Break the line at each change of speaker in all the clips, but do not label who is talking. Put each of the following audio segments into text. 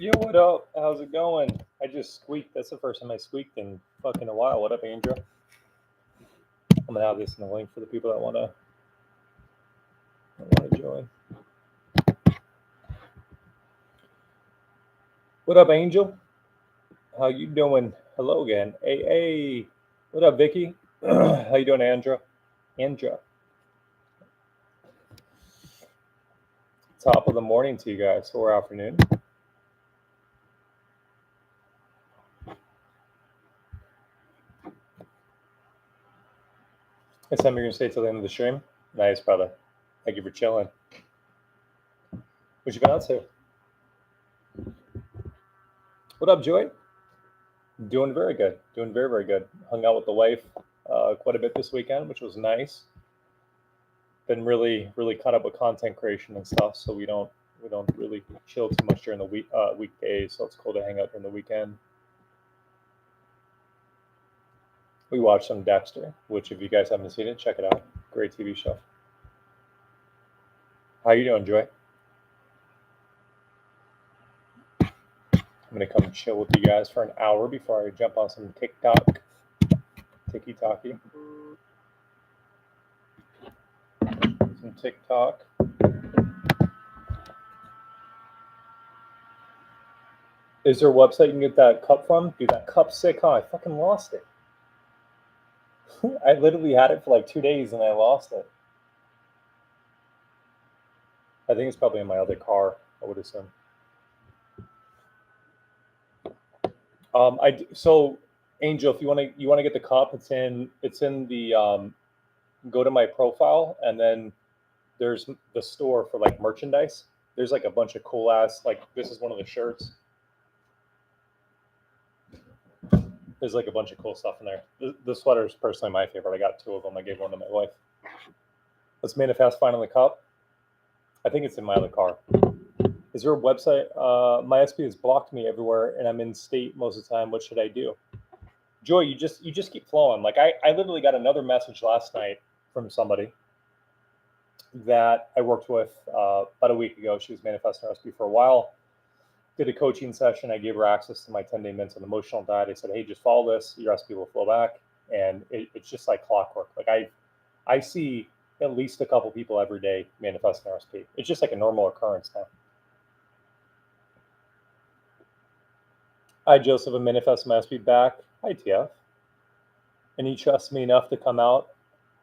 Yo, what up? How's it going? I just squeaked. That's the first time I squeaked in fucking a while. What up, Andrew? I'm gonna have this in the link for the people that wanna join. What up, Angel? How you doing? Hello again. Hey. What up, Vicky? How you doing, Andra? Andra. Top of the morning to you guys, or afternoon. It's time you're gonna stay till the end of the stream. Nice, brother. Thank you for chilling. What you been out to? What up, Joy? Doing very good. Doing very, very good. Hung out with the wife quite a bit this weekend, which was nice. Been really, really caught up with content creation and stuff, so we don't really chill too much during the weekdays. So it's cool to hang out during the weekend. We watched some Dexter, which if you guys haven't seen it, check it out. Great TV show. How you doing, Joy? I'm gonna come chill with you guys for an hour before I jump on some TikTok. Tiki-talkie. Some TikTok. Is there a website you can get that cup from? Dude, that cup's sick, huh? I fucking lost it. I literally had it for like 2 days and I lost it. I think it's probably in my other car, I would assume. So Angel, if you want to get the cup, it's in the go to my profile, and then there's the store for like merchandise. There's like a bunch of cool ass, like this is one of the shirts. There's like a bunch of cool stuff in there. The sweater is personally my favorite. I got 2 of them. I gave one to my wife. Let's manifest finally cup. I think it's in my other car. Is there a website? My SP has blocked me everywhere, and I'm in state most of the time. What should I do? Joy, you just keep flowing. Like I literally got another message last night from somebody that I worked with about a week ago. She was manifesting her SP for a while. Did a coaching session. I gave her access to my 10-day mental and emotional diet. I said, hey, just follow this. Your SP will flow back. And it's just like clockwork. Like I see at least a couple people every day manifesting their SP. It's just like a normal occurrence now. Hi, Joseph. I manifest my SP back. Hi, TF. And he trusts me enough to come out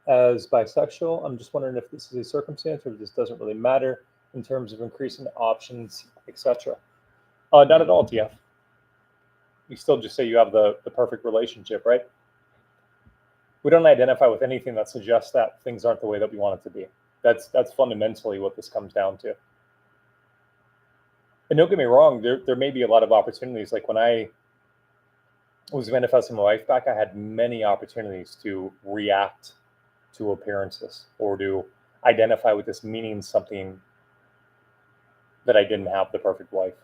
as bisexual. I'm just wondering if this is a circumstance or if this doesn't really matter in terms of increasing options, etc. Not at all, TF. You still just say you have the perfect relationship, right? We don't identify with anything that suggests that things aren't the way that we want it to be. That's fundamentally what this comes down to. And don't get me wrong, there may be a lot of opportunities. Like when I was manifesting my wife back, I had many opportunities to react to appearances or to identify with this meaning something that I didn't have the perfect wife.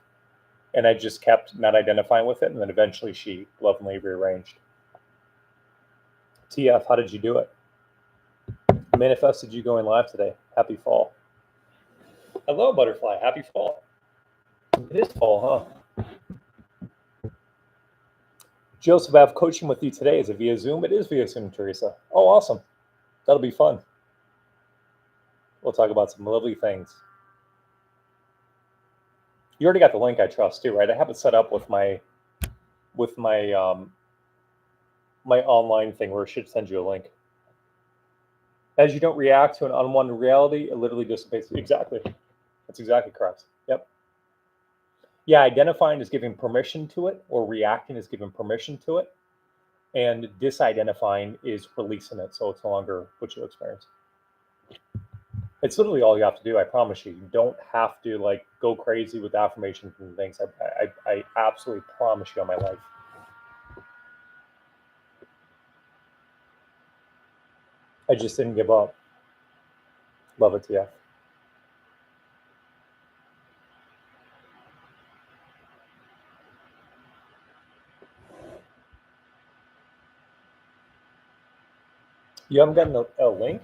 And I just kept not identifying with it. And then eventually she lovingly rearranged. TF, how did you do it? Manifested you going live today. Happy fall. Hello, butterfly. Happy fall. It is fall, huh? Joseph, I have coaching with you today. Is it via Zoom? It is via Zoom, Teresa. Oh, awesome. That'll be fun. We'll talk about some lovely things. You already got the link, I trust, too, right? I have it set up with my my online thing where it should send you a link. As you don't react to an unwanted reality, it literally dissipates. Exactly. That's exactly correct. Yep. Yeah, identifying is giving permission to it, or reacting is giving permission to it. And disidentifying is releasing it, so it's no longer what you experience. It's literally all you have to do. I promise you. You don't have to like go crazy with affirmations and things. I absolutely promise you on my life. I just didn't give up. Love it, TF. You haven't gotten a link?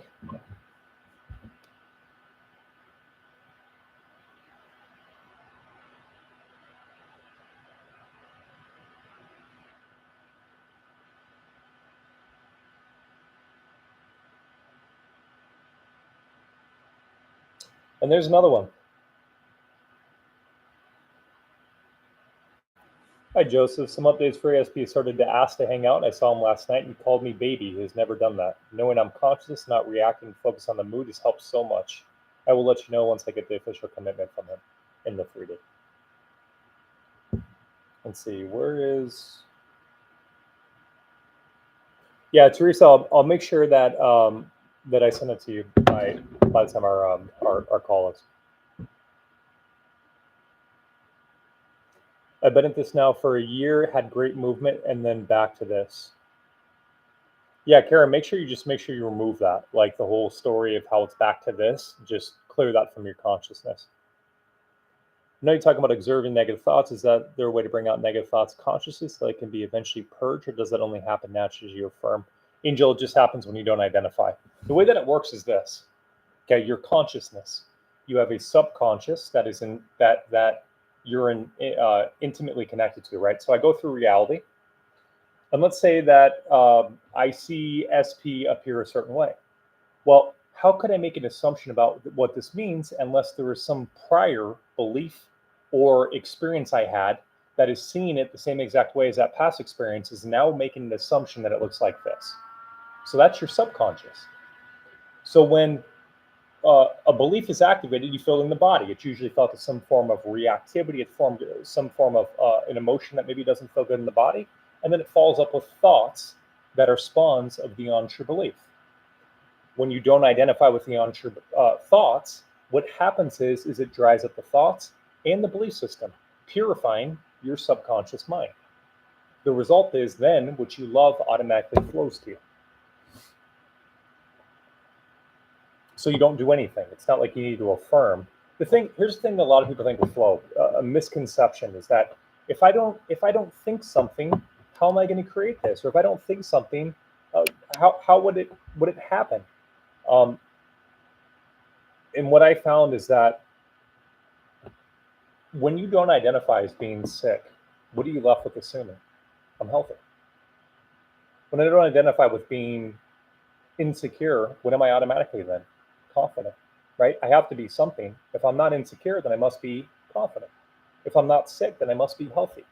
And there's another one. Hi, Joseph. Some updates for ASP started to ask to hang out. I saw him last night and he called me baby. He has never done that. Knowing I'm conscious, not reacting, focus on the mood has helped so much. I will let you know once I get the official commitment from him in the 3D. Let's see, where is... Yeah, Teresa, I'll make sure that that I send it to you by the time our call is. I've been at this now for a year, had great movement, and then back to this. Yeah, Kara, make sure you remove that. Like the whole story of how it's back to this, just clear that from your consciousness. I know you're talking about observing negative thoughts. Is that their way to bring out negative thoughts consciously so they can be eventually purged, or does that only happen naturally as you affirm? Angel, it just happens when you don't identify. The way that it works is this. Okay, your consciousness. You have a subconscious that is in that you're intimately connected to, right? So I go through reality, and let's say that I see SP appear a certain way. Well, how could I make an assumption about what this means unless there is some prior belief or experience I had that is seeing it the same exact way as that past experience is now making an assumption that it looks like this. So that's your subconscious. So when a belief is activated, you feel it in the body. It's usually felt as some form of reactivity. It's formed some form of an emotion that maybe doesn't feel good in the body. And then it follows up with thoughts that are spawns of the untrue belief. When you don't identify with the untrue thoughts, what happens is it dries up the thoughts and the belief system, purifying your subconscious mind. The result is then what you love automatically flows to you. So you don't do anything. It's not like you need to affirm. Here's the thing that a lot of people think with flow. A misconception is that if I don't think something, how am I going to create this? Or if I don't think something, how would it happen? And what I found is that when you don't identify as being sick, what are you left with assuming? I'm healthy. When I don't identify with being insecure, what am I automatically then? Confident, right? I have to be something. If I'm not insecure, then I must be confident. If I'm not sick, then I must be healthy.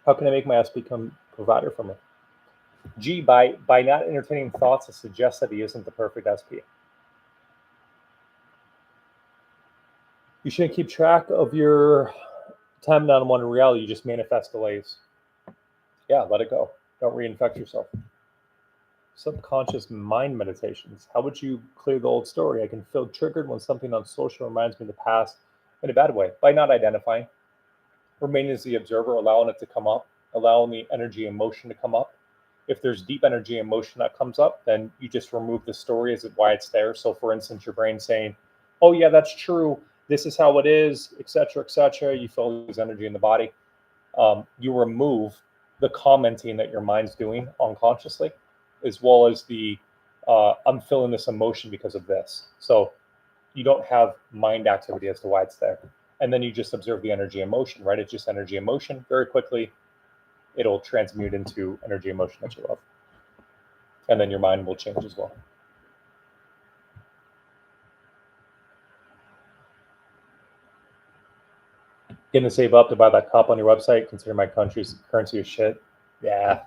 How can I make my ass become provider for me? G, by not entertaining thoughts that suggest that he isn't the perfect SP. You shouldn't keep track of your time down one in reality. You just manifest delays. Yeah, let it go. Don't reinfect yourself. Subconscious mind meditations. How would you clear the old story? I can feel triggered when something on social reminds me of the past in a bad way. By not identifying, remaining as the observer, allowing it to come up, allowing the energy emotion to come up. If there's deep energy emotion that comes up, then you just remove the story as to why it's there. So for instance, your brain saying, oh yeah, that's true. This is how it is, etc., etc. You feel this energy in the body. You remove the commenting that your mind's doing unconsciously, as well as the I'm feeling this emotion because of this. So you don't have mind activity as to why it's there. And then you just observe the energy emotion, right? It's just energy emotion. Very quickly, it'll transmute into energy emotion that you love. And then your mind will change as well. Getting to save up to buy that cup on your website, consider my country's currency is shit. Yeah.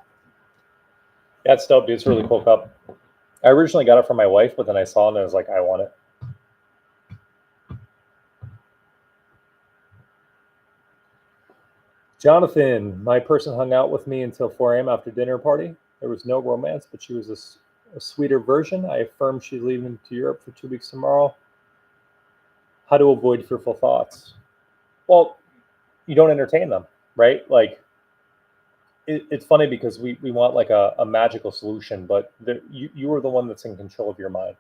That's dope, dude. It's a really cool cup. I originally got it from my wife, but then I saw it and I was like, I want it. Jonathan, my person hung out with me until 4 a.m. after dinner party. There was no romance, but she was a sweeter version. I affirm she's leaving to Europe for 2 weeks tomorrow. How to avoid fearful thoughts? Well, you don't entertain them, right? Like, it's funny because we want like a magical solution, but you are the one that's in control of your mind.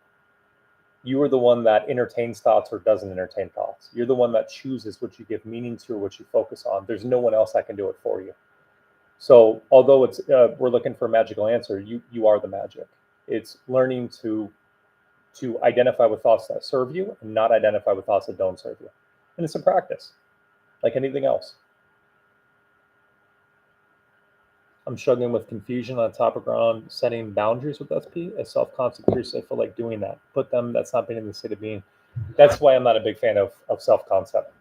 You are the one that entertains thoughts or doesn't entertain thoughts. You're the one that chooses what you give meaning to or what you focus on. There's no one else that can do it for you. So although it's we're looking for a magical answer, you are the magic. It's learning to identify with thoughts that serve you and not identify with thoughts that don't serve you. And it's a practice, like anything else. I'm struggling with confusion on the topic around setting boundaries with SP. As self-concept curious, I feel like doing that. Put them, that's not being in the state of being. That's why I'm not a big fan of self-concept.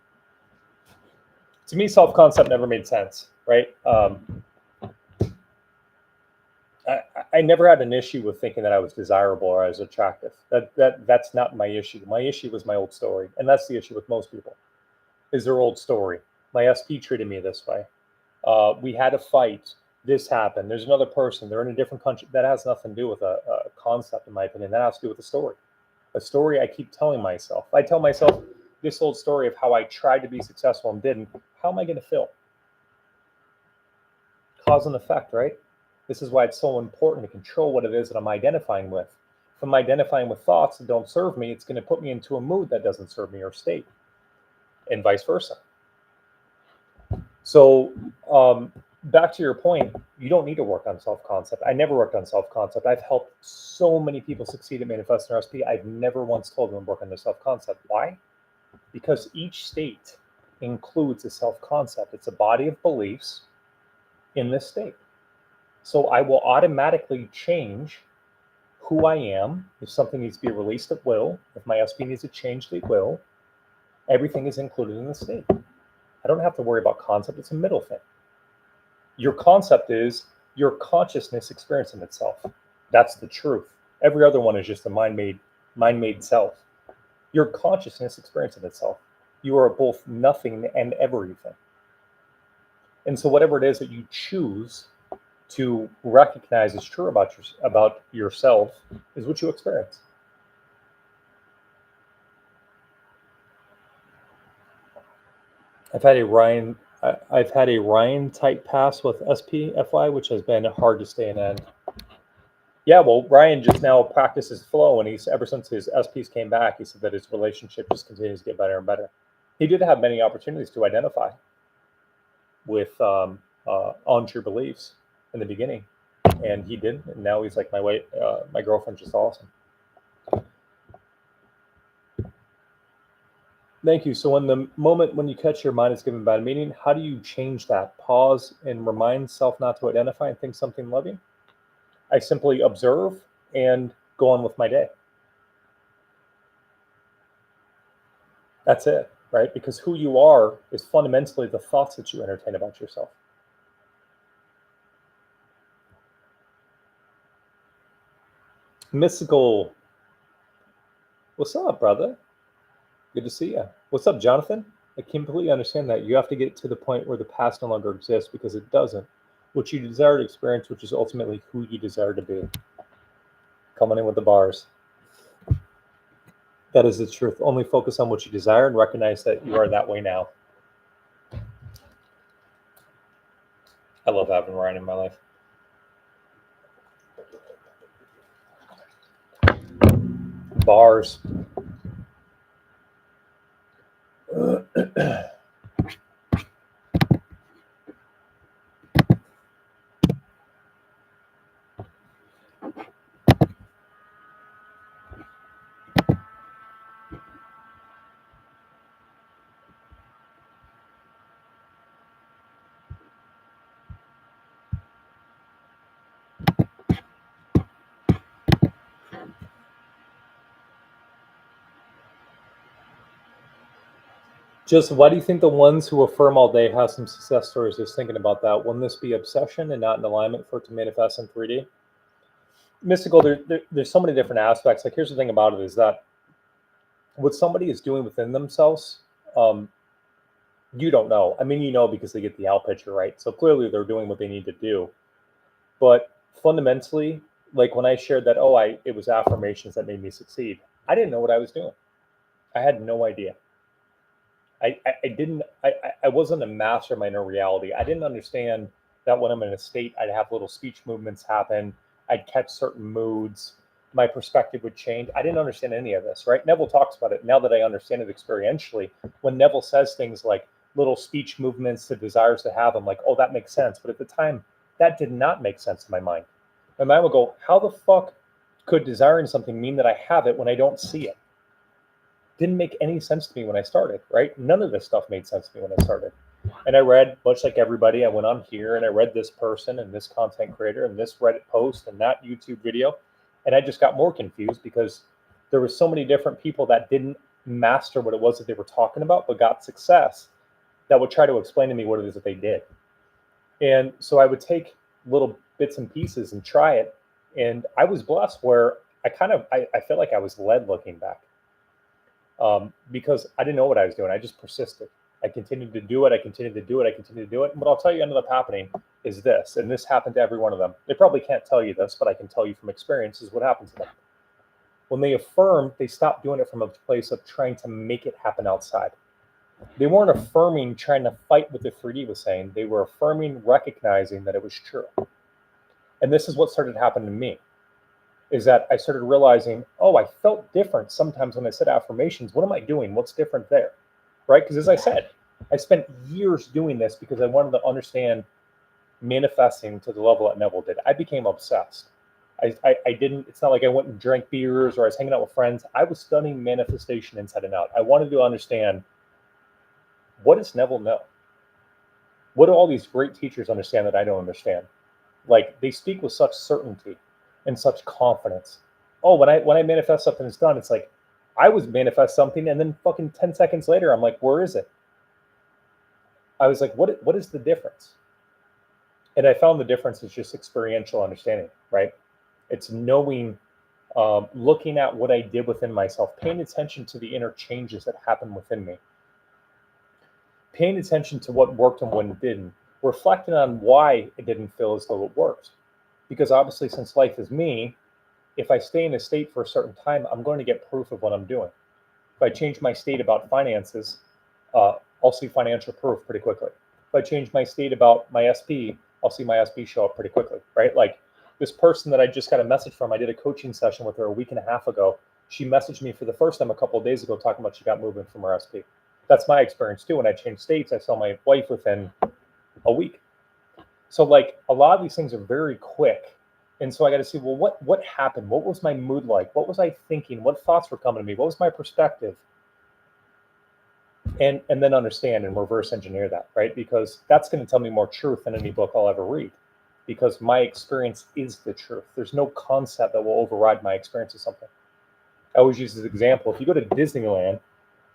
To me, self-concept never made sense, right? I never had an issue with thinking that I was desirable or I was attractive. That's not my issue. My issue was my old story, and that's the issue with most people. Is their old story. My SP treated me this way. We had a fight. This happened. There's another person. They're in a different country. That has nothing to do with a concept, in my opinion. That has to do with a story. A story I keep telling myself. I tell myself this old story of how I tried to be successful and didn't. How am I going to feel? Cause and effect, right? This is why it's so important to control what it is that I'm identifying with. If I'm identifying with thoughts that don't serve me, it's going to put me into a mood that doesn't serve me or state, and vice versa. So back to your point, you don't need to work on self-concept. I never worked on self-concept. I've helped so many people succeed at manifesting their SP. I've never once told them to work on their self-concept. Why? Because each state includes a self-concept. It's a body of beliefs in this state. So I will automatically change who I am. If something needs to be released, it will. If my SP needs to change, it will. Everything is included in the state. I don't have to worry about concept. It's a middle thing. Your concept is your consciousness experiencing itself. That's the truth. Every other one is just a mind-made self. Your consciousness experiencing itself. You are both nothing and everything. And so whatever it is that you choose to recognize is true about yourself is what you experience. I've had a Ryan type pass with SPFY, which has been hard to stay in end. Yeah, well, Ryan just now practices flow, and he's ever since his SPs came back, he said that his relationship just continues to get better and better. He did have many opportunities to identify with untrue beliefs in the beginning, and he did, and now he's like, my girlfriend's just awesome. Thank you. So in the moment when you catch your mind is given bad meaning, how do you change that? Pause and remind self not to identify and think something loving? I simply observe and go on with my day. That's it, right? Because who you are is fundamentally the thoughts that you entertain about yourself. Mystical. What's up, brother? Good to see you. What's up, Jonathan? I completely understand that. You have to get to the point where the past no longer exists, because it doesn't. What you desire to experience, which is ultimately who you desire to be. Coming in with the bars. That is the truth. Only focus on what you desire and recognize that you are that way now. I love having Ryan in my life. Bars. Just why do you think the ones who affirm all day have some success stories? Just thinking about that. Wouldn't this be obsession and not an alignment for it to manifest in 3D? Mystical, there's so many different aspects. Like, here's the thing about it is that what somebody is doing within themselves, you don't know. I mean, you know, because they get the out picture, right? So clearly they're doing what they need to do. But fundamentally, like when I shared that, it was affirmations that made me succeed. I didn't know what I was doing. I had no idea. I wasn't a master of my inner reality. I didn't understand that when I'm in a state, I'd have little speech movements happen. I'd catch certain moods. My perspective would change. I didn't understand any of this, right? Neville talks about it. Now that I understand it experientially, when Neville says things like little speech movements, the desires to have, I'm like, oh, that makes sense. But at the time, that did not make sense in my mind. My mind would go, how the fuck could desiring something mean that I have it when I don't see it? Didn't make any sense to me when I started, right? None of this stuff made sense to me when I started. And I read, much like everybody, I went on here and I read this person and this content creator and this Reddit post and that YouTube video. And I just got more confused because there were so many different people that didn't master what it was that they were talking about, but got success, that would try to explain to me what it is that they did. And so I would take little bits and pieces and try it. And I was blessed where I felt like I was led looking back, because I didn't know what I was doing. I just persisted. I continued to do it. I continued to do it. I continued to do it. And what I'll tell you ended up happening is this, and this happened to every one of them. They probably can't tell you this, but I can tell you from experience is what happened to them. When they affirm, they stop doing it from a place of trying to make it happen outside. They weren't affirming, trying to fight what the 3D was saying. They were affirming, recognizing that it was true. And this is what started happening to me, is that I started realizing, oh, I felt different sometimes when I said affirmations. What am I doing? What's different there? Right? Because as I said, I spent years doing this because I wanted to understand manifesting to the level that Neville did. I became obsessed. I didn't, it's not like I went and drank beers or I was hanging out with friends. I was studying manifestation inside and out. I wanted to understand, what does Neville know? What do all these great teachers understand that I don't understand? Like, they speak with such certainty and such confidence. Oh, when I manifest something, it's done. It's like I was manifest something, and then fucking 10 seconds later, I'm like, where is it? I was like, what is the difference? And I found the difference is just experiential understanding, right? It's knowing, looking at what I did within myself, paying attention to the inner changes that happened within me, paying attention to what worked and what didn't, reflecting on why it didn't feel as though it worked. Because obviously, since life is me, if I stay in a state for a certain time, I'm going to get proof of what I'm doing. If I change my state about finances, I'll see financial proof pretty quickly. If I change my state about my SP, I'll see my SP show up pretty quickly, right? Like this person that I just got a message from, I did a coaching session with her a week and a half ago. She messaged me for the first time a couple of days ago talking about she got movement from her SP. That's my experience too. When I changed states, I saw my wife within a week. So like a lot of these things are very quick. And so I got to see, well, what happened? What was my mood like? What was I thinking? What thoughts were coming to me? What was my perspective? And then understand and reverse engineer that, right? Because that's going to tell me more truth than any book I'll ever read. Because my experience is the truth. There's no concept that will override my experience of something. I always use this example. If you go to Disneyland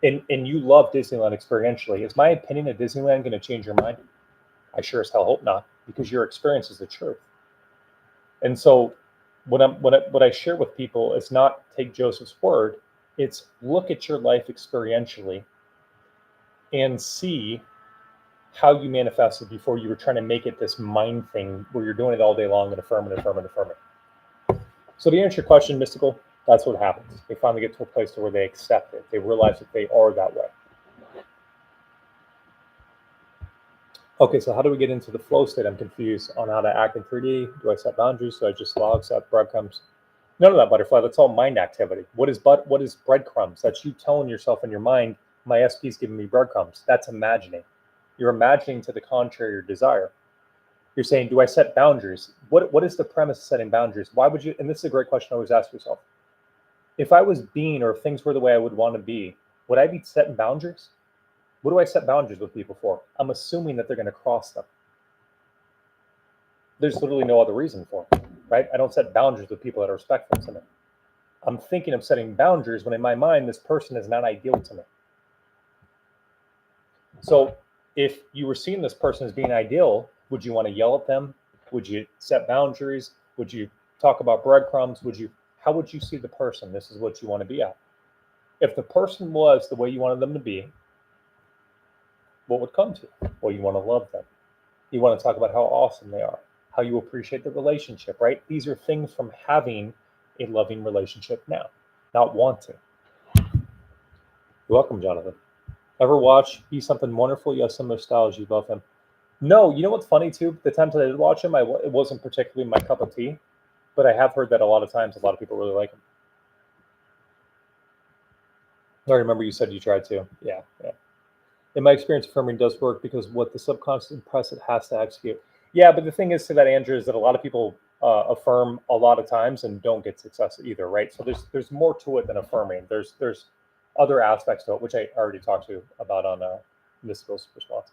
and you love Disneyland experientially, is my opinion of Disneyland going to change your mind? I sure as hell hope not, because your experience is the truth. And so what I share with people is not take Joseph's word, it's look at your life experientially and see how you manifested before you were trying to make it this mind thing where you're doing it all day long and affirming. So to answer your question, Mystical, that's what happens. They finally get to a place to where they accept it. They realize that they are that way. Okay, so how do we get into the flow state? I'm confused on how to act in 3D. Do I set boundaries? Do I just log, set breadcrumbs? None of that, Butterfly. That's all mind activity. What is breadcrumbs? That's you telling yourself in your mind, my SP is giving me breadcrumbs. That's imagining. You're imagining to the contrary your desire. You're saying, do I set boundaries? What is the premise of setting boundaries? Why would you, and this is a great question to always ask yourself. If I was being, or if things were the way I would want to be, would I be setting boundaries? What do I set boundaries with people for? I'm assuming that they're going to cross them. There's literally no other reason for it, right? I don't set boundaries with people that are respectful to me. I'm thinking of setting boundaries when in my mind, this person is not ideal to me. So if you were seeing this person as being ideal, would you want to yell at them? Would you set boundaries? Would you talk about breadcrumbs? How would you see the person? This is what you want to be at. If the person was the way you wanted them to be, what would come to you? Well, you want to love them. You want to talk about how awesome they are, how you appreciate the relationship, right? These are things from having a loving relationship now, not wanting. You're welcome, Jonathan. Ever watch Be Something Wonderful? You have some nostalgia. You love him. No, you know what's funny too? The times that I did watch him, it wasn't particularly my cup of tea, but I have heard that a lot of times a lot of people really like him. I remember you said you tried to. Yeah. In my experience, affirming does work because what the subconscious impress it has to execute. Yeah, but the thing is to that, Andrew, is that a lot of people affirm a lot of times and don't get success either, right? So there's more to it than affirming. There's other aspects to it, which I already talked to about on Mystical's response.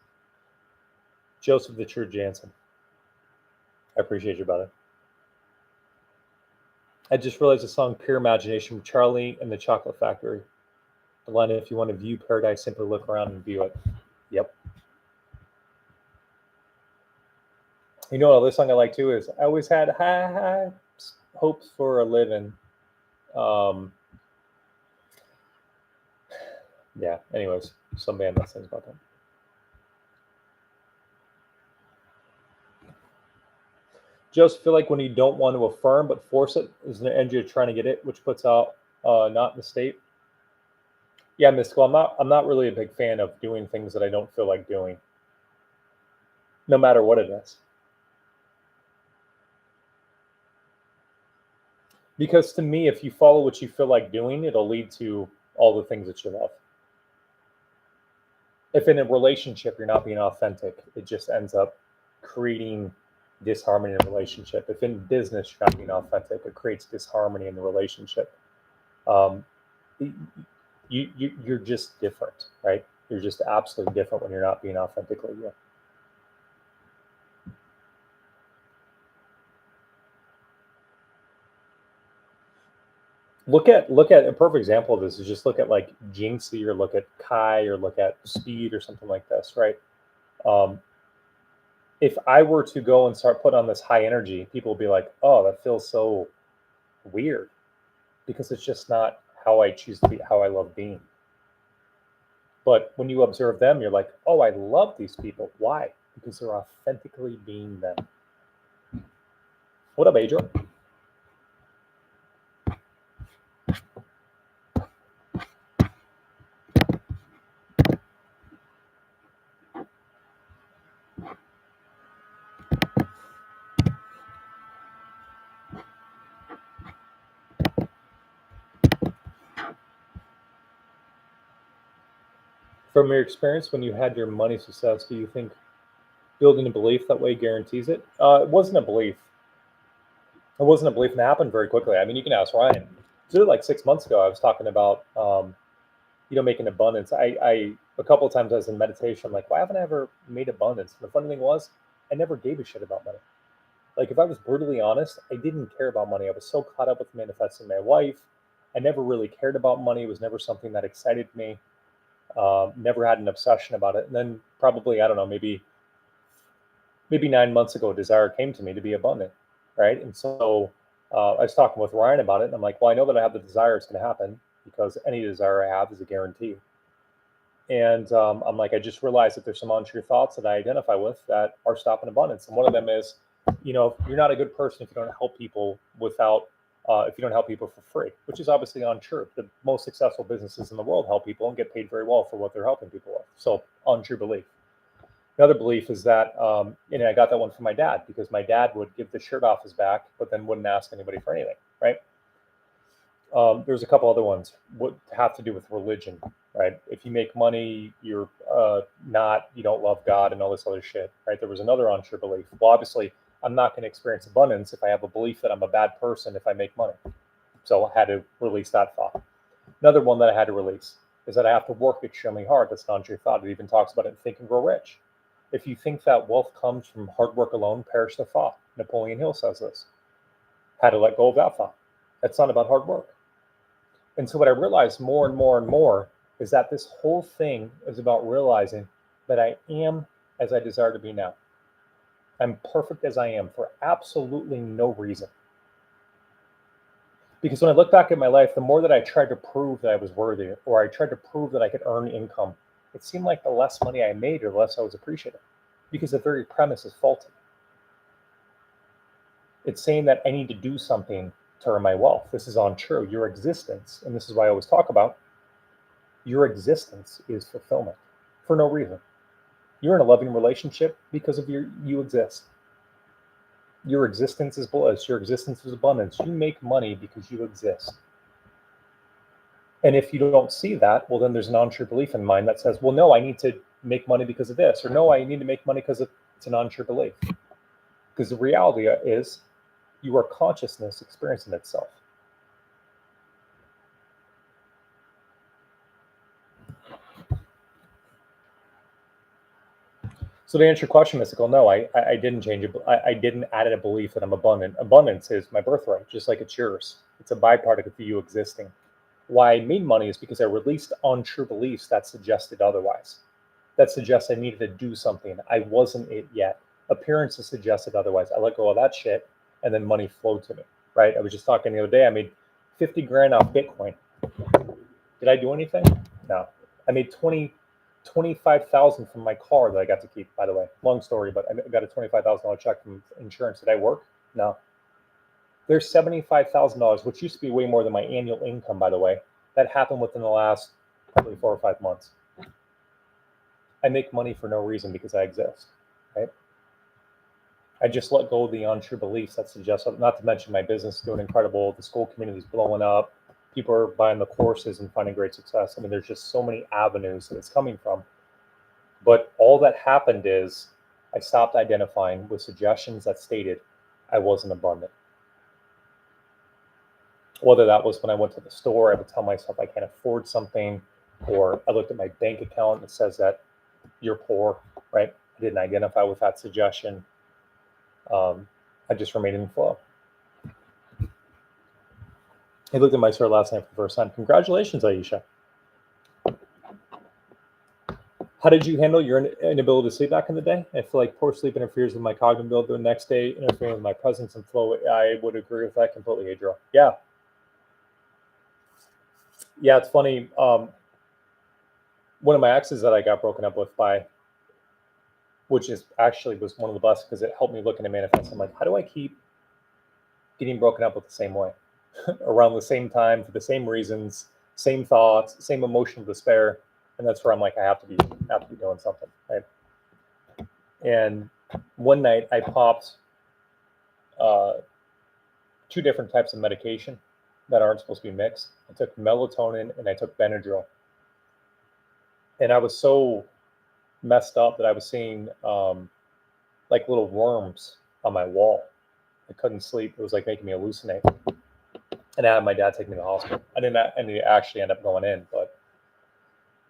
Joseph the True Jansen. I appreciate you, brother. I just realized the song Pure Imagination from Charlie and the Chocolate Factory. The line, if you want to view paradise, simply look around and view it. Yep. You know what other song I like too is I always had high hopes for a living. Yeah, anyways, some band that sings about that. Just feel like when you don't want to affirm but force it is an energy of trying to get it, which puts out not in the state. Yeah, mystical. I'm not really a big fan of doing things that I don't feel like doing, no matter what it is. Because to me, if you follow what you feel like doing, it'll lead to all the things that you love. If in a relationship you're not being authentic, it just ends up creating disharmony in a relationship. If in business you're not being authentic, it creates disharmony in the relationship. Um, you're just different, right? You're just absolutely different when you're not being authentically you. Look at a perfect example of this is just look at like Jinxie or look at Kai or look at Speed or something like this, right? Um, if I were to go and start put on this high energy, people will be like, "Oh, that feels so weird," because it's just not how I choose to be, how I love being. But when you observe them, you're like, "Oh, I love these people." Why? Because they're authentically being them. What up, Adrian? From your experience, when you had your money success, do you think building a belief that way guarantees it? It wasn't a belief. It wasn't a belief, and it happened very quickly. I mean, you can ask Ryan. So like 6 months ago, I was talking about, making abundance. I a couple of times I was in meditation, I'm like, why haven't I ever made abundance? And the funny thing was, I never gave a shit about money. Like, if I was brutally honest, I didn't care about money. I was so caught up with manifesting my wife. I never really cared about money. It was never something that excited me. Never had an obsession about it. And then probably, I don't know, maybe 9 months ago, a desire came to me to be abundant, right? And so I was talking with Ryan about it, and I'm like, well, I know that I have the desire; it's going to happen because any desire I have is a guarantee. And I'm like, I just realized that there's some untrue thoughts that I identify with that are stopping abundance. And one of them is, you're not a good person if you don't help people if you don't help people for free, which is obviously untrue. The most successful businesses in the world help people and get paid very well for what they're helping people with. So untrue belief. Another belief is that, I got that one from my dad because my dad would give the shirt off his back, but then wouldn't ask anybody for anything, right? There's a couple other ones what have to do with religion, right? If you make money, you're you don't love God and all this other shit, right? There was another untrue belief. Well, obviously, I'm not going to experience abundance if I have a belief that I'm a bad person if I make money. So I had to release that thought. Another one that I had to release is that I have to work extremely hard. That's an untrue thought. It even talks about it in Think and Grow Rich. If you think that wealth comes from hard work alone, perish the thought. Napoleon Hill says this. How to let go of that thought. That's not about hard work. And so what I realized more and more and more is that this whole thing is about realizing that I am as I desire to be now. I'm perfect as I am for absolutely no reason. Because when I look back at my life, the more that I tried to prove that I was worthy, or I tried to prove that I could earn income, it seemed like the less money I made, or the less I was appreciated. Because the very premise is faulty. It's saying that I need to do something to earn my wealth. This is untrue. Your existence, and this is why I always talk about, your existence is fulfillment for no reason. You're in a loving relationship because of you exist. Your existence is bliss. Your existence is abundance. You make money because you exist. And if you don't see that, well, then there's an untrue belief in mind that says, well, no, I need to make money because of this, or no, I need to make money because it's an untrue belief. Because the reality is, you are consciousness experiencing itself. So to answer your question, Mystical, no, I didn't change it. I didn't add a belief that I'm abundant. Abundance is my birthright, just like it's yours. It's a byproduct of you existing. Why I made money is because I released untrue beliefs that suggested otherwise. That suggests I needed to do something. I wasn't it yet. Appearances suggested otherwise. I let go of that shit, and then money flowed to me. Right? I was just talking the other day. I made 50 grand off Bitcoin. Did I do anything? No. I made 25,000 from my car that I got to keep, by the way. Long story, but I got a $25,000 check from insurance. Did I work? No. There's $75,000, which used to be way more than my annual income, by the way. That happened within the last probably 4 or 5 months. I make money for no reason because I exist, right? I just let go of the untrue beliefs that suggest, not to mention my business is doing incredible. The school community is blowing up. People are buying the courses and finding great success. I mean, there's just so many avenues that it's coming from. But all that happened is I stopped identifying with suggestions that stated I wasn't abundant. Whether that was when I went to the store, I would tell myself I can't afford something, or I looked at my bank account and it says that you're poor, right? I didn't identify with that suggestion. I just remained in flow. I looked at my story last night for the first time. Congratulations, Aisha. How did you handle your inability to sleep back in the day? I feel like poor sleep interferes with my cognitive ability the next day, interfering with my presence and flow. I would agree with that completely, Adriel. Yeah. Yeah, it's funny. One of my exes that I got broken up with by, which is actually was one of the best because it helped me look into manifest. I'm like, how do I keep getting broken up with the same way? Around the same time, for the same reasons, same thoughts, same emotional despair. And that's where I'm like, I have to be doing something, right? And one night I popped 2 different types of medication that aren't supposed to be mixed. I took melatonin and I took Benadryl. And I was so messed up that I was seeing like little worms on my wall. I couldn't sleep. It was like making me hallucinate. And I had my dad take me to the hospital. I didn't actually end up going in, but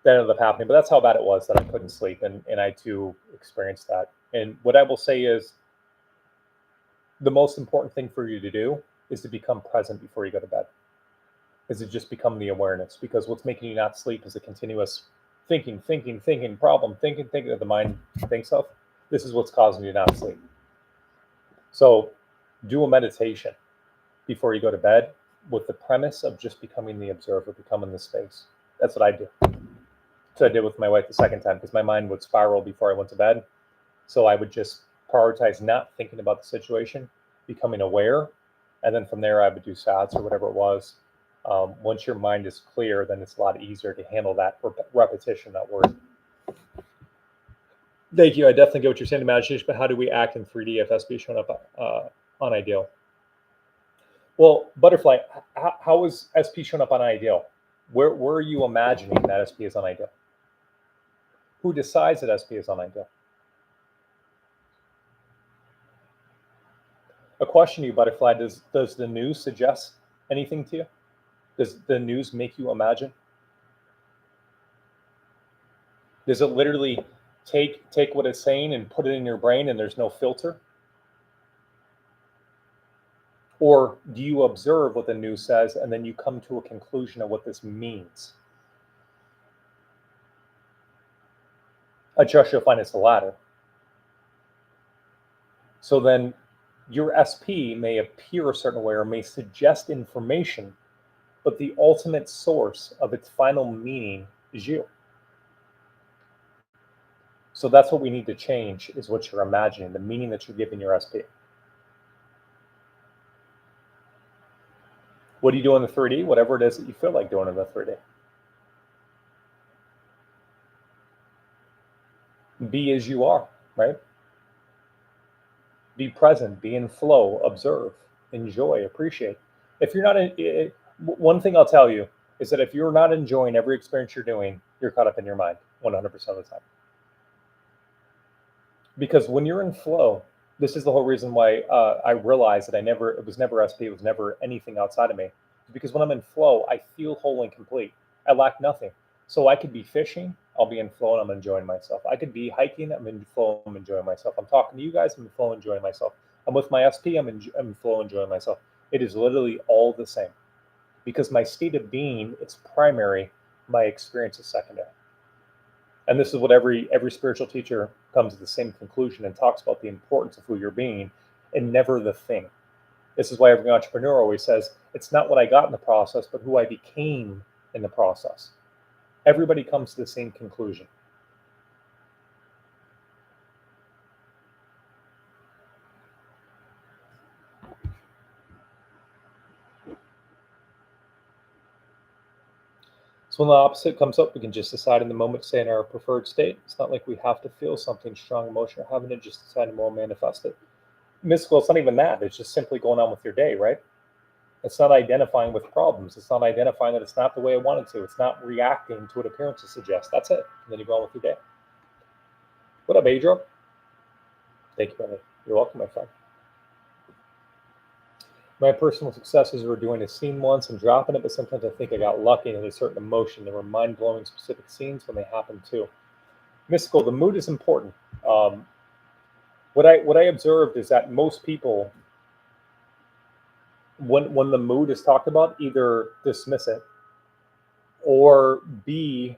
that ended up happening. But that's how bad it was that I couldn't sleep. And I too experienced that. And what I will say is the most important thing for you to do is to become present before you go to bed. Is to just become the awareness. Because what's making you not sleep is a continuous thinking, problem, thinking that the mind thinks of. This is what's causing you not sleep. So do a meditation before you go to bed with the premise of just becoming the observer, becoming the space. That's what I do. So I did with my wife the second time because my mind would spiral before I went to bed. So I would just prioritize not thinking about the situation, becoming aware. And then from there, I would do SATs or whatever it was. Once your mind is clear, then it's a lot easier to handle that repetition, that word. Thank you. I definitely get what you're saying, imagination, but how do we act in 3D if SP is showing up on Ideal? Well, Butterfly, how is SP showing up on Ideal? Where are you imagining that SP is on Ideal? Who decides that SP is on Ideal? A question to you, Butterfly, does the news suggest anything to you? Does the news make you imagine? Does it literally take what it's saying and put it in your brain and there's no filter? Or do you observe what the news says and then you come to a conclusion of what this means? I trust you'll find it's the latter. So then your SP may appear a certain way or may suggest information, but the ultimate source of its final meaning is you. So that's what we need to change, is what you're imagining, the meaning that you're giving your SP. What do you do in the 3D? Whatever it is that you feel like doing in the 3D. Be as you are, right? Be present, be in flow, observe, enjoy, appreciate. If you're not in, one thing I'll tell you is that if you're not enjoying every experience you're doing, you're caught up in your mind 100% of the time. Because when you're in flow, this is the whole reason why I realized that it was never SP, it was never anything outside of me. Because when I'm in flow, I feel whole and complete. I lack nothing. So I could be fishing, I'll be in flow and I'm enjoying myself. I could be hiking, I'm in flow, I'm enjoying myself. I'm talking to you guys, I'm in flow, enjoying myself. I'm with my SP, I'm in flow, enjoying myself. It is literally all the same because my state of being is primary, my experience is secondary. And this is what every spiritual teacher comes to the same conclusion and talks about the importance of who you're being and never the thing. This is why every entrepreneur always says, it's not what I got in the process, but who I became in the process. Everybody comes to the same conclusion. So when the opposite comes up, we can just decide in the moment to stay in our preferred state. It's not like we have to feel something strong emotion or having to just decide to more manifest it. Mystical, it's not even that. It's just simply going on with your day, right? It's not identifying with problems. It's not identifying that it's not the way I wanted to. It's not reacting to what appearances suggest. That's it. And then you go on with your day. What up, Adriel? Thank you, brother. You're welcome, my friend. My personal successes were doing a scene once and dropping it, but sometimes I think I got lucky and had a certain emotion. There were mind-blowing specific scenes when they happened too. Mystical, the mood is important. What I observed is that most people, when the mood is talked about, either dismiss it or B,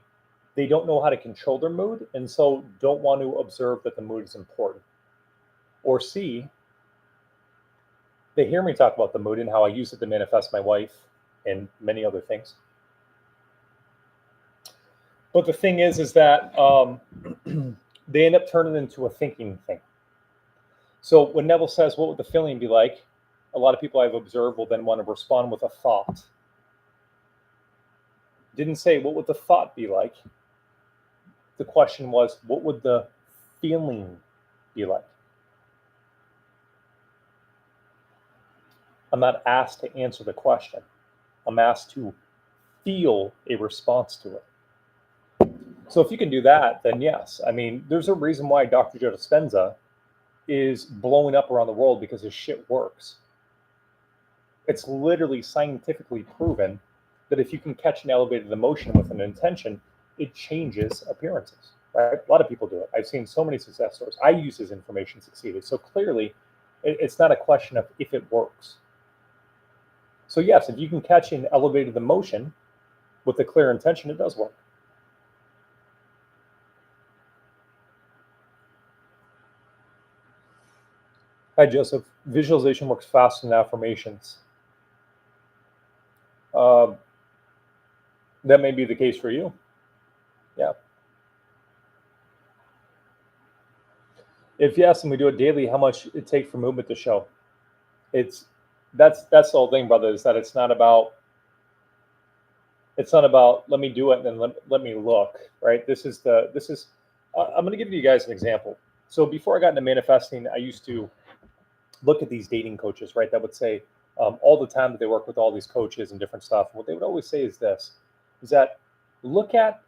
they don't know how to control their mood and so don't want to observe that the mood is important. Or C, they hear me talk about the mood and how I use it to manifest my wife and many other things. But the thing is that they end up turning into a thinking thing. So when Neville says, what would the feeling be like? A lot of people I've observed will then want to respond with a thought. Didn't say, what would the thought be like? The question was, what would the feeling be like? I'm not asked to answer the question. I'm asked to feel a response to it. So if you can do that, then yes. I mean, there's a reason why Dr. Joe Dispenza is blowing up around the world because his shit works. It's literally scientifically proven that if you can catch an elevated emotion with an intention, it changes appearances. Right? A lot of people do it. I've seen so many success stories. I use his information, succeeded. So clearly, it's not a question of if it works. So yes, if you can catch an elevated emotion with a clear intention, it does work. Hi, Joseph. Visualization works faster than affirmations. That may be the case for you. Yeah. If yes, and we do it daily, how much it takes for movement to show? That's the whole thing, brother, is that it's not about let me do it and then let me look, right? I'm going to give you guys an example. So before I got into manifesting, I used to look at these dating coaches, right? That would say all the time that they work with all these coaches and different stuff. What they would always say is this: is that look at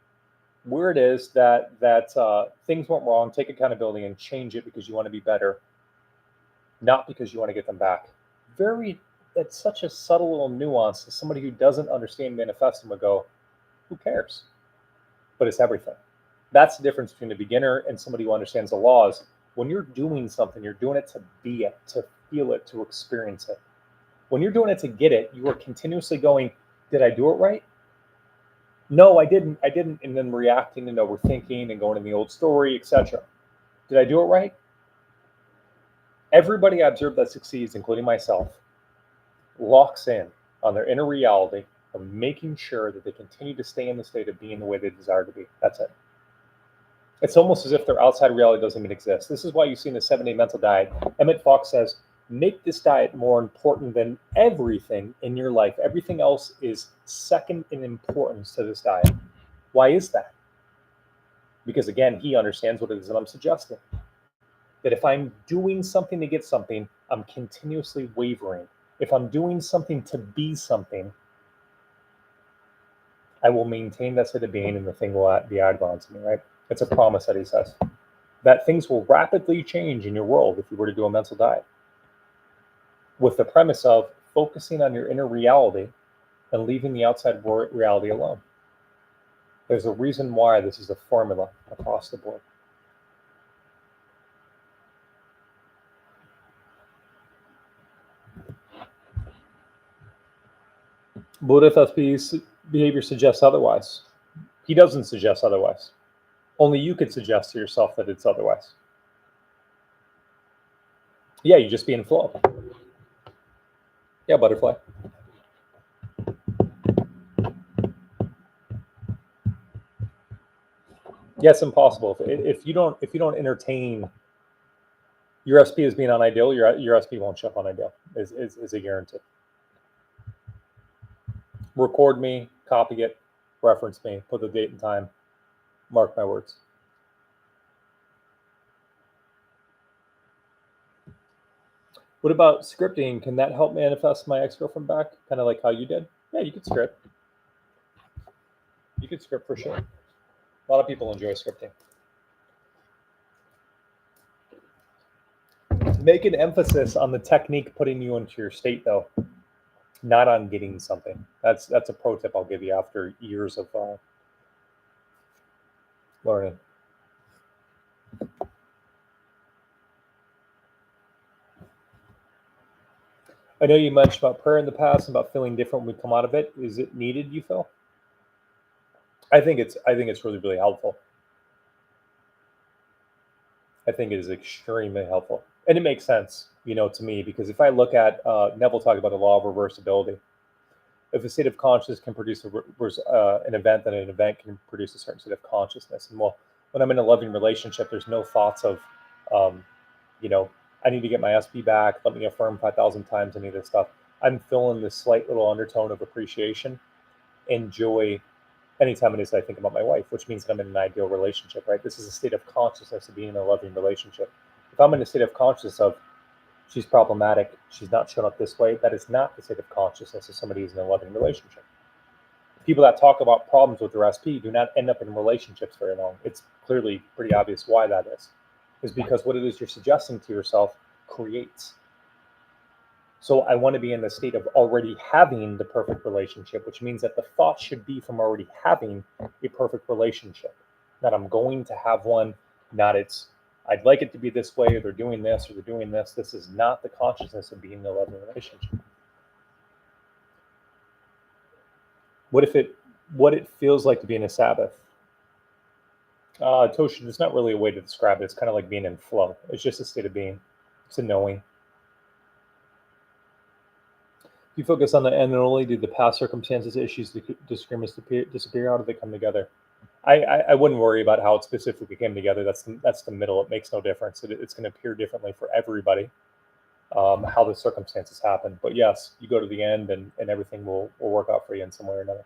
where it is that things went wrong, take accountability and change it because you want to be better, not because you want to get them back. It's such a subtle little nuance that somebody who doesn't understand manifesting would go, who cares? But it's everything. That's the difference between a beginner and somebody who understands the laws. When you're doing something, you're doing it to be it, to feel it, to experience it. When you're doing it to get it, you are continuously going, did I do it right? No, I didn't, and then reacting and overthinking and going in the old story, etc. Did I do it right? Everybody I observe that succeeds, including myself, locks in on their inner reality of making sure that they continue to stay in the state of being the way they desire to be. That's it. It's almost as if their outside reality doesn't even exist. This is why you see in the 7-day mental diet, Emmett Fox says, make this diet more important than everything in your life. Everything else is second in importance to this diet. Why is that? Because again, he understands what it is that I'm suggesting. That if I'm doing something to get something, I'm continuously wavering. If I'm doing something to be something, I will maintain that state of being and the thing will be added on to me, right? It's a promise that he says. That things will rapidly change in your world if you were to do a mental diet. With the premise of focusing on your inner reality and leaving the outside reality alone. There's a reason why this is a formula across the board. What if SP's behavior suggests otherwise? He doesn't suggest otherwise. Only you could suggest to yourself that it's otherwise. Yeah, you just be in flow. Yeah, butterfly. Yeah, it's impossible. If you don't entertain your SP as being unideal, your SP won't show up unideal. Is a guarantee. Record me, copy it, reference me, put the date and time, mark my words. What about scripting? Can that help manifest my ex-girlfriend back? Kind of like how you did? Yeah, you could script. You could script for sure. A lot of people enjoy scripting. Make an emphasis on the technique putting you into your state, though, not on getting something. That's a pro tip I'll give you after years of learning. I know you mentioned about prayer in the past and about feeling different when we come out of it. Is it needed, you feel? I think it's really, really helpful. I think it is extremely helpful. And it makes sense, to me, because if I look at Neville talked about the law of reversibility. If a state of consciousness can produce an event, then an event can produce a certain state of consciousness. And well, when I'm in a loving relationship, there's no thoughts of, I need to get my SP back. Let me affirm 5,000 times, any of this stuff. I'm feeling this slight little undertone of appreciation and joy anytime it is I think about my wife, which means that I'm in an ideal relationship, right? This is a state of consciousness of being in a loving relationship. If I'm in a state of consciousness of she's problematic, she's not shown up this way, that is not the state of consciousness of somebody who's in a loving relationship. People that talk about problems with their SP do not end up in relationships very long. It's clearly pretty obvious why that is because what it is you're suggesting to yourself creates. So I want to be in the state of already having the perfect relationship, which means that the thought should be from already having a perfect relationship. That I'm going to have one, not it's, I'd like it to be this way, or they're doing this, or they're doing this. This is not the consciousness of being in a loving relationship. What it feels like to be in a Sabbath? Toshin, it's not really a way to describe it. It's kind of like being in flow. It's just a state of being. It's a knowing. You focus on the end and only do the past circumstances, issues, disagreements disappear. How do they come together? I wouldn't worry about how it specifically came together. That's the middle. It makes no difference. It's going to appear differently for everybody. How the circumstances happen. But yes, you go to the end and everything will work out for you in some way or another.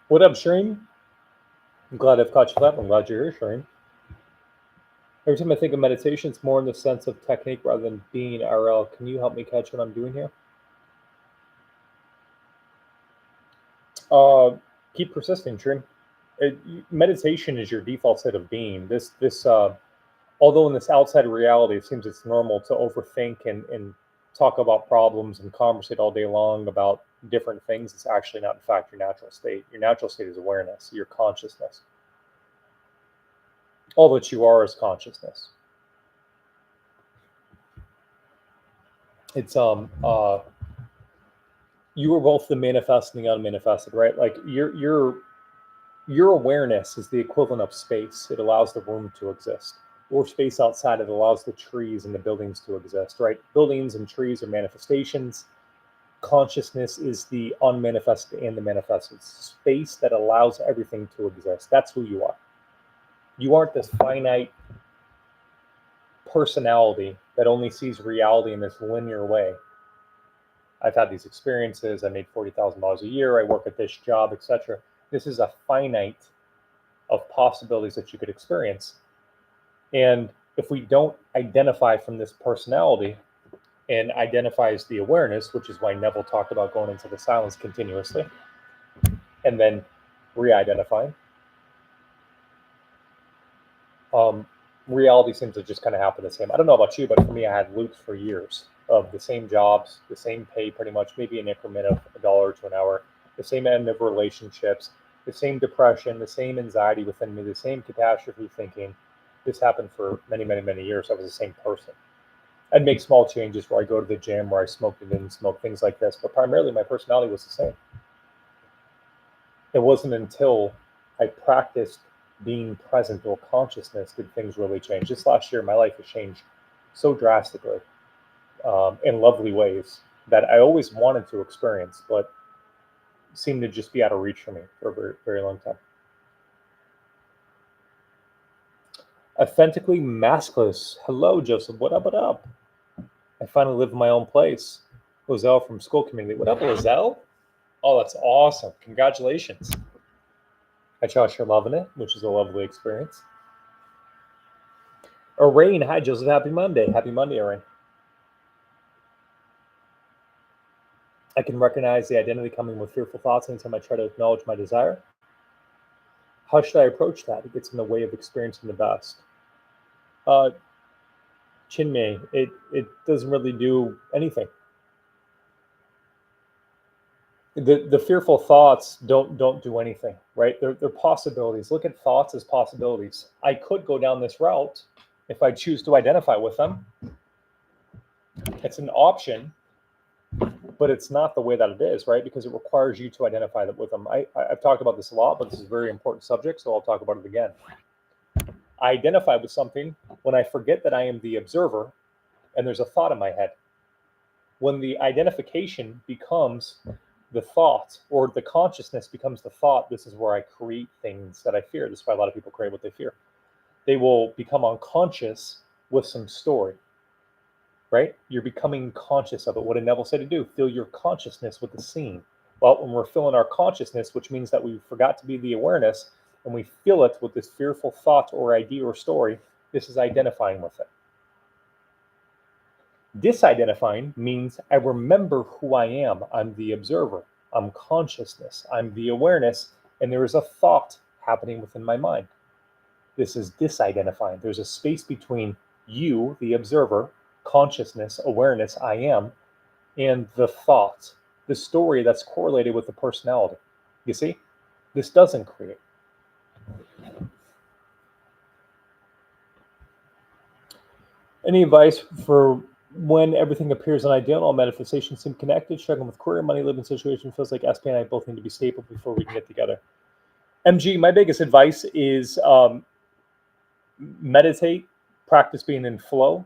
What up, Shireen? I'm glad I've caught you up. I'm glad you're here, Shireen. Every time I think of meditation, it's more in the sense of technique rather than being RL. Can you help me catch what I'm doing here? Keep persisting, Shireen. Meditation is your default state of being. Although in this outside reality, it seems it's normal to overthink and talk about problems and conversate all day long about different things. It's actually not, in fact, your natural state. Your natural state is awareness, your consciousness. All that you are is consciousness. It's you are both the manifest and the unmanifested, right? Like your awareness is the equivalent of space. It allows the room to exist. Or space outside, it allows the trees and the buildings to exist, right? Buildings and trees are manifestations. Consciousness is the unmanifested and the manifested. Space that allows everything to exist. That's who you are. You aren't this finite personality that only sees reality in this linear way. I've had these experiences. I made $40,000 a year. I work at this job, etc. This is a finite of possibilities that you could experience. And if we don't identify from this personality and identifies the awareness, which is why Neville talked about going into the silence continuously and then re-identifying, reality seems to just kind of happen the same. I don't know about you, but for me, I had loops for years of the same jobs, the same pay, pretty much, maybe an increment of $1 to an hour, the same end of relationships, the same depression, the same anxiety within me, the same catastrophe thinking. This happened for many, many, many years. I was the same person. I'd make small changes where I go to the gym, where I smoked and didn't smoke, things like this. But primarily, my personality was the same. It wasn't until I practiced being present or consciousness did things really change. This last year, my life has changed so drastically in lovely ways that I always wanted to experience, but seemed to just be out of reach for me for a very, very long time. Authentically maskless. Hello, Joseph. What up? What up? I finally live in my own place. Lozelle from school community. What up, Lozelle? Oh, that's awesome. Congratulations. I trust you're loving it, which is a lovely experience. Arain, hi, Joseph. Happy Monday. Happy Monday, Arain. I can recognize the identity coming with fearful thoughts anytime I try to acknowledge my desire. How should I approach that? It gets in the way of experiencing the best. Chinmay, it doesn't really do anything. The fearful thoughts don't do anything, right? They're possibilities. Look at thoughts as possibilities. I could go down this route if I choose to identify with them. It's an option, but it's not the way that it is, right? Because it requires you to identify with them. I've talked about this a lot, but this is a very important subject, so I'll talk about it again. I identify with something when I forget that I am the observer and there's a thought in my head. When the identification becomes the thought, or the consciousness becomes the thought, this is where I create things that I fear. This is why a lot of people create what they fear. They will become unconscious with some story, right? You're becoming conscious of it. What did Neville say to do? Fill your consciousness with the scene. Well, when we're filling our consciousness, which means that we forgot to be the awareness, and we fill it with this fearful thought or idea or story, this is identifying with it. Disidentifying means I remember who I am. I'm the observer. I'm consciousness. I'm the awareness, and there is a thought happening within my mind. This is disidentifying. There's a space between you, the observer, consciousness, awareness, I am, and the thought, the story that's correlated with the personality. You see, this doesn't create. Any advice for when everything appears unideal and all manifestations seem connected, struggling with career, money, living situation, feels like SP and I both need to be stable before we can get together? MG, my biggest advice is meditate, practice being in flow,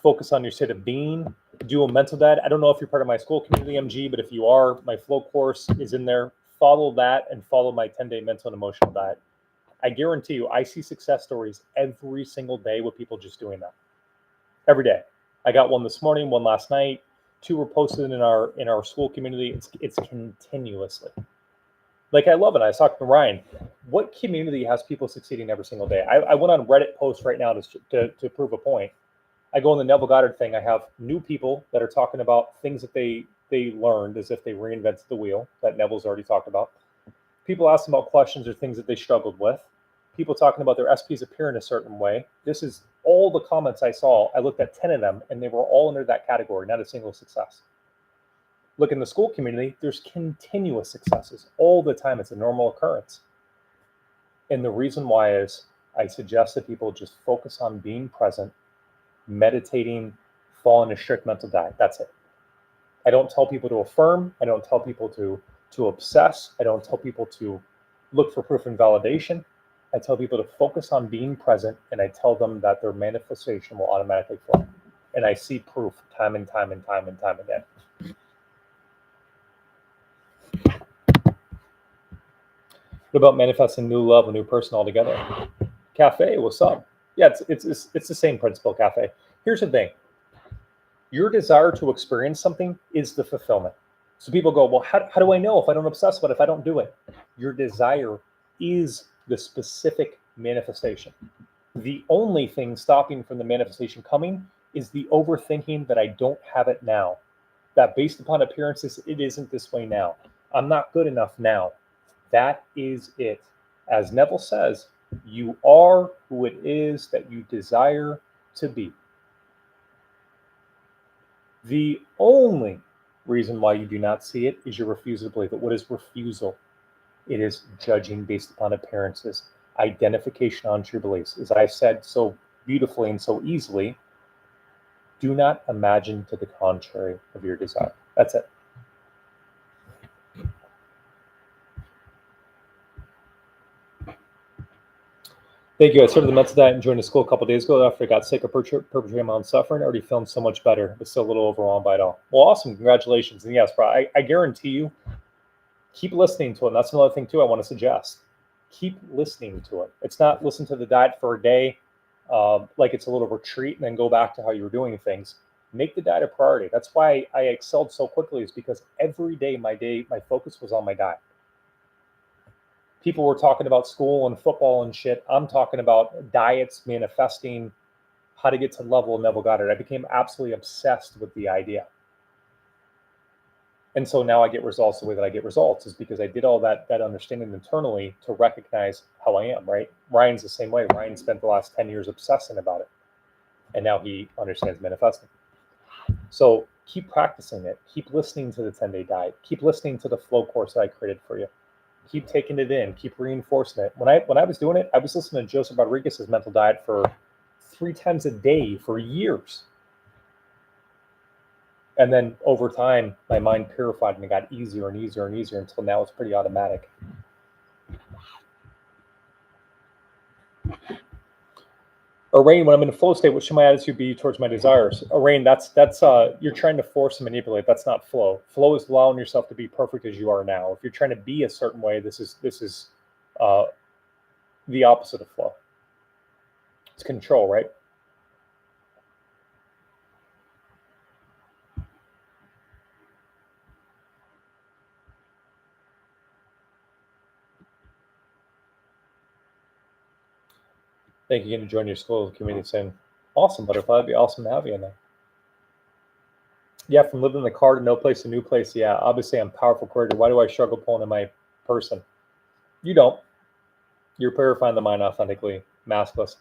focus on your state of being, do a mental diet. I don't know if you're part of my school community, MG, but if you are, my flow course is in there. Follow that and follow my 10-day mental and emotional diet. I guarantee you, I see success stories every single day with people just doing that. Every day. I got one this morning, one last night, 2 were posted in our school community. It's continuously. Like, I love it. I was talking to Ryan. What community has people succeeding every single day? I went on Reddit posts right now to prove a point. I go on the Neville Goddard thing. I have new people that are talking about things that they learned as if they reinvented the wheel that Neville's already talked about. People ask them about questions or things that they struggled with. People talking about their SPs appear in a certain way. This is all the comments I saw. I looked at 10 of them, and they were all under that category, not a single success. Look in the school community, there's continuous successes all the time. It's a normal occurrence. And the reason why is I suggest that people just focus on being present, meditating, fall in a strict mental diet. That's it. I don't tell people to affirm. I don't tell people to obsess. I don't tell people to look for proof and validation. I tell people to focus on being present, and I tell them that their manifestation will automatically flow. And I see proof time and time and time and time again. What about manifesting new love, a new person altogether? Cafe, what's up? Yeah, it's the same principle, Cafe. Here's the thing. Your desire to experience something is the fulfillment. So people go, well, how do I know if I don't obsess about it, if I don't do it? Your desire is the specific manifestation. The only thing stopping from the manifestation coming is the overthinking that I don't have it now. That based upon appearances, it isn't this way now. I'm not good enough now. That is it. As Neville says, you are who it is that you desire to be. The only reason why you do not see it is your refusal to believe it. What is refusal? It is judging based upon appearances, identification on true beliefs. As I said so beautifully and so easily, do not imagine to the contrary of your desire. That's it. Thank you. I started the mental diet and joined the school a couple days ago after I got sick of perpetrating my own suffering. I already feeling so much better, but still a little overwhelmed by it all. Well, awesome. Congratulations. And yes, bro, I guarantee you, keep listening to it. And that's another thing, too, I want to suggest. Keep listening to it. It's not listen to the diet for a day, like it's a little retreat, and then go back to how you were doing things. Make the diet a priority. That's why I excelled so quickly, is because every day, my focus was on my diet. People were talking about school and football and shit. I'm talking about diets, manifesting, how to get to the level of Neville Goddard. I became absolutely obsessed with the idea. And so now I get results the way that I get results is because I did all that understanding internally to recognize how I am, right? Ryan's the same way. Ryan spent the last 10 years obsessing about it. And now he understands manifesting. So keep practicing it. Keep listening to the 10-day diet. Keep listening to the flow course that I created for you. Keep taking it in. Keep reinforcing it. When I was doing it, I was listening to Joseph Rodriguez's mental diet for 3 times a day for years. And then over time, my mind purified and it got easier and easier and easier until now it's pretty automatic. Rain, when I'm in a flow state, what should my attitude be towards my desires? Rain, that's you're trying to force and manipulate. That's not flow. Flow is allowing yourself to be perfect as you are now. If you're trying to be a certain way, this is the opposite of flow. It's control, right? Thank you again to join your school community saying, awesome, Butterfly. It'd be awesome to have you in there. Yeah, from living in the car to no place to new place. Yeah, obviously I'm powerful creator. Why do I struggle pulling in my person? You don't. You're purifying the mind authentically, maskless.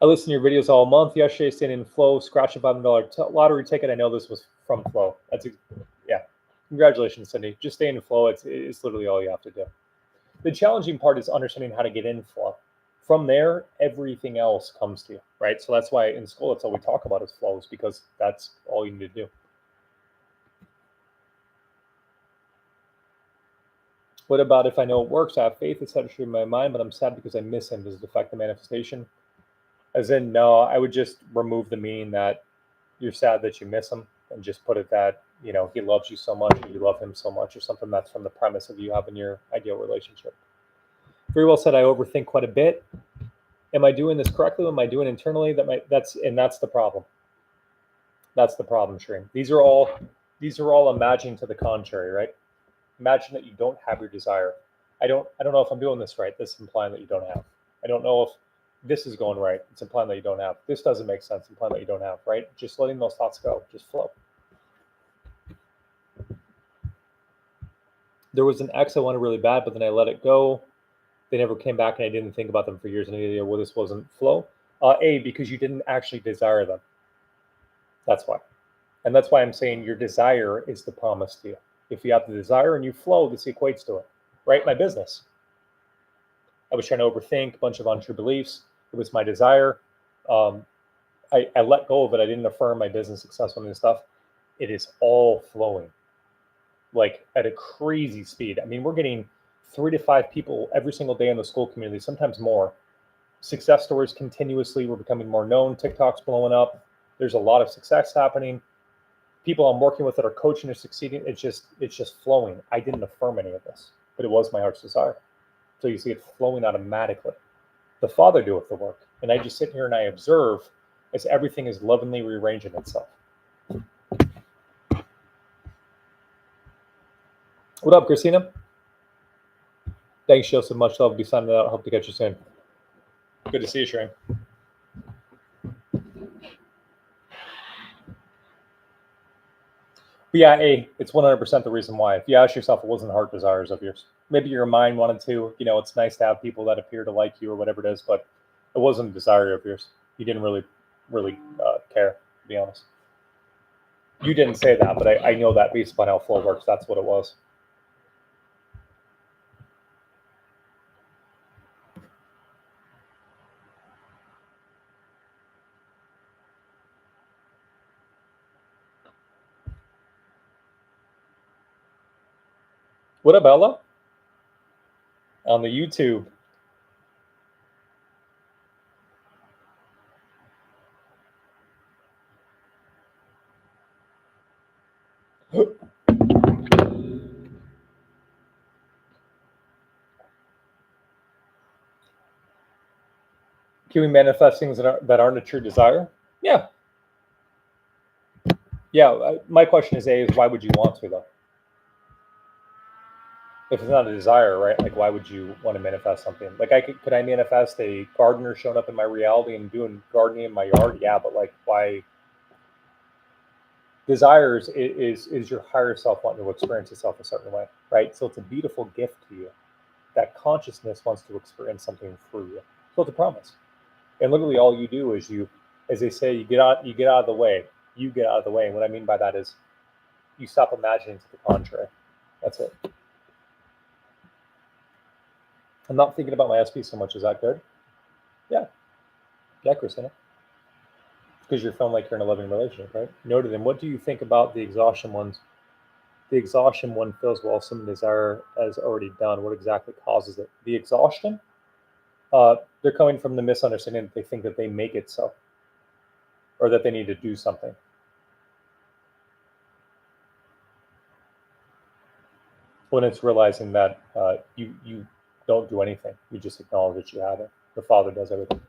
I listened to your videos all month. Yesterday, staying in flow, scratch a $5 lottery ticket. I know this was from flow. Yeah. Congratulations, Cindy. Just stay in flow. It's literally all you have to do. The challenging part is understanding how to get in flow. From there, everything else comes to you, right? So that's why in school, that's all we talk about is flows, because that's all you need to do. What about if I know it works? I have faith, it's set in my mind, but I'm sad because I miss him. Does it affect the manifestation? As in, no, I would just remove the meaning that you're sad that you miss him and just put it that, you know, he loves you so much or you love him so much or something that's from the premise of you having your ideal relationship. Very well said. I overthink quite a bit. Am I doing this correctly? Am I doing internally? That's the problem. That's the problem, Shreen. These are all imagining to the contrary, right? Imagine that you don't have your desire. I don't know if I'm doing this right. This is implying that you don't have. I don't know if this is going right. It's implying that you don't have. This doesn't make sense. Implying that you don't have, right? Just letting those thoughts go. Just flow. There was an ex I wanted really bad, but then I let it go. They never came back, and I didn't think about them for years. And I knew, well, this wasn't flow. Because you didn't actually desire them. That's why. And that's why I'm saying your desire is the promise to you. If you have the desire and you flow, this equates to it, right? My business. I was trying to overthink a bunch of untrue beliefs. It was my desire. I let go of it. I didn't affirm my business success on this stuff. It is all flowing, like at a crazy speed. I mean, we're getting 3 to 5 people every single day in the school community, sometimes more. Success stories continuously. We're becoming more known. TikTok's blowing up. There's a lot of success happening. People I'm working with that are coaching or succeeding. It's just flowing. I didn't affirm any of this, but it was my heart's desire. So you see it flowing automatically. The Father doeth the work. And I just sit here and I observe as everything is lovingly rearranging itself. What up, Christina? Thanks, Jill, so much. Love. Be signing out. Hope to catch you soon. Good to see you, Shane. But yeah, it's 100% the reason why. If you ask yourself, it wasn't heart desires of yours. Maybe your mind wanted to. It's nice to have people that appear to like you or whatever it is, but it wasn't a desire of yours. You didn't really care, to be honest. You didn't say that, but I know that based upon how flow works, that's what it was. What up, Ella? On the YouTube. Can we manifest things that aren't a true desire? Yeah. Yeah. My question is why would you want to, though? If it's not a desire, right? Like, why would you want to manifest something? Like, could I manifest a gardener showing up in my reality and doing gardening in my yard? Yeah, but like, why? Desires is your higher self wanting to experience itself a certain way, right? So it's a beautiful gift to you that consciousness wants to experience something through you. So it's a promise, and literally all you do is as they say, you get out of the way. You get out of the way, and what I mean by that is you stop imagining to the contrary. That's it. I'm not thinking about my SP so much. Is that good? Yeah. Yeah, Christina. Because you're feeling like you're in a loving relationship, right? Noted. And what do you think about the exhaustion ones? The exhaustion one feels well, some desire has already done. What exactly causes it? The exhaustion? They're coming from the misunderstanding that they think that they make it so, or that they need to do something. When it's realizing that you don't do anything, you just acknowledge that you have it. The Father does everything.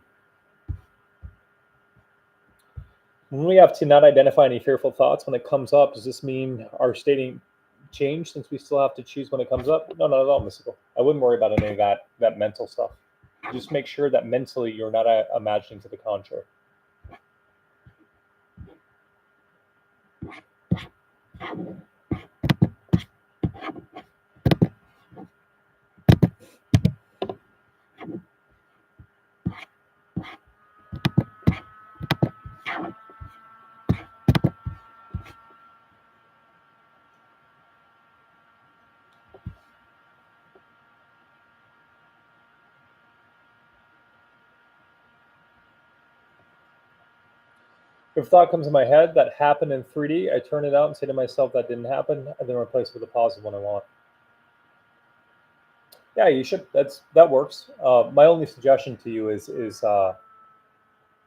When we have to not identify any fearful thoughts when it comes up, does this mean our stating change since we still have to choose when it comes up? No, not at all, mystical. I wouldn't worry about any of that mental stuff. Just make sure that mentally you're not imagining to the contrary. If a thought comes in my head that happened in 3D, I turn it out and say to myself that didn't happen, and then replace it with a positive one I want. Yeah, you should. That works. My only suggestion to you is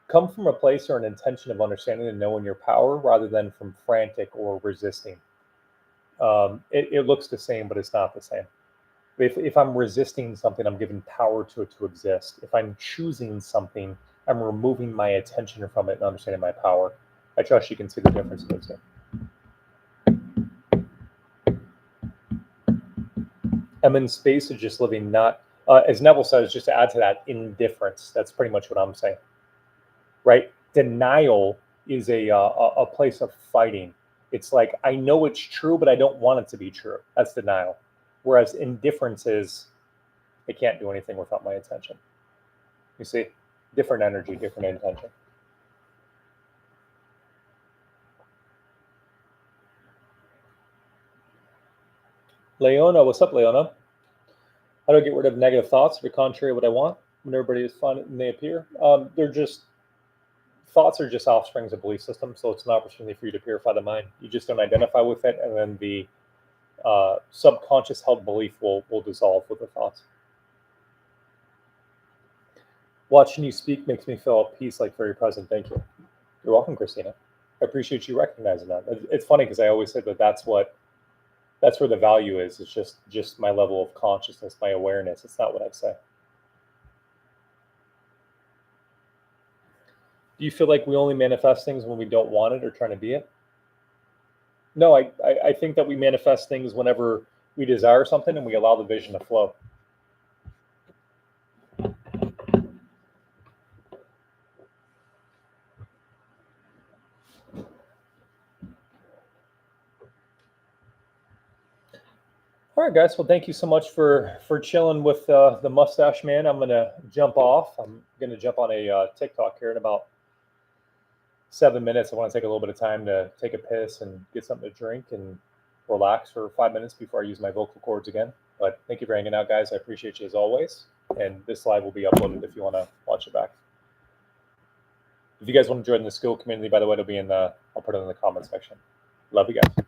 come from a place or an intention of understanding and knowing your power, rather than from frantic or resisting. It looks the same, but it's not the same. If I'm resisting something, I'm giving power to it to exist. If I'm choosing something, I'm removing my attention from it and understanding my power. I trust you can see the difference in those two. I'm in space of just living, not, as Neville says, just to add to that, indifference. That's pretty much what I'm saying, right? Denial is a place of fighting. It's like, I know it's true, but I don't want it to be true. That's denial. Whereas indifference is, I can't do anything without my attention. You see, different energy, different intention. Leona, what's up, Leona? How do I get rid of negative thoughts? To the contrary of what I want, when everybody is fun and they appear, they're just thoughts are just offsprings of belief systems. So it's an opportunity for you to purify the mind. You just don't identify with it, and then the subconscious held belief will dissolve with the thoughts. Watching you speak makes me feel at peace, like very present. Thank you. You're welcome, Christina. I appreciate you recognizing that. It's funny because I always say that that's where the value is. It's just my level of consciousness, my awareness. It's not what I say. Do you feel like we only manifest things when we don't want it or trying to be it? No, I think that we manifest things whenever we desire something and we allow the vision to flow. All right, guys. Well, thank you so much for chilling with the mustache man. I'm gonna jump off. I'm gonna jump on a TikTok here in about 7 minutes. I want to take a little bit of time to take a piss and get something to drink and relax for 5 minutes before I use my vocal cords again. But thank you for hanging out, guys. I appreciate you as always. And this live will be uploaded if you want to watch it back. If you guys want to join the school community, by the way, it'll be in the, I'll put it in the comment section. Love you guys.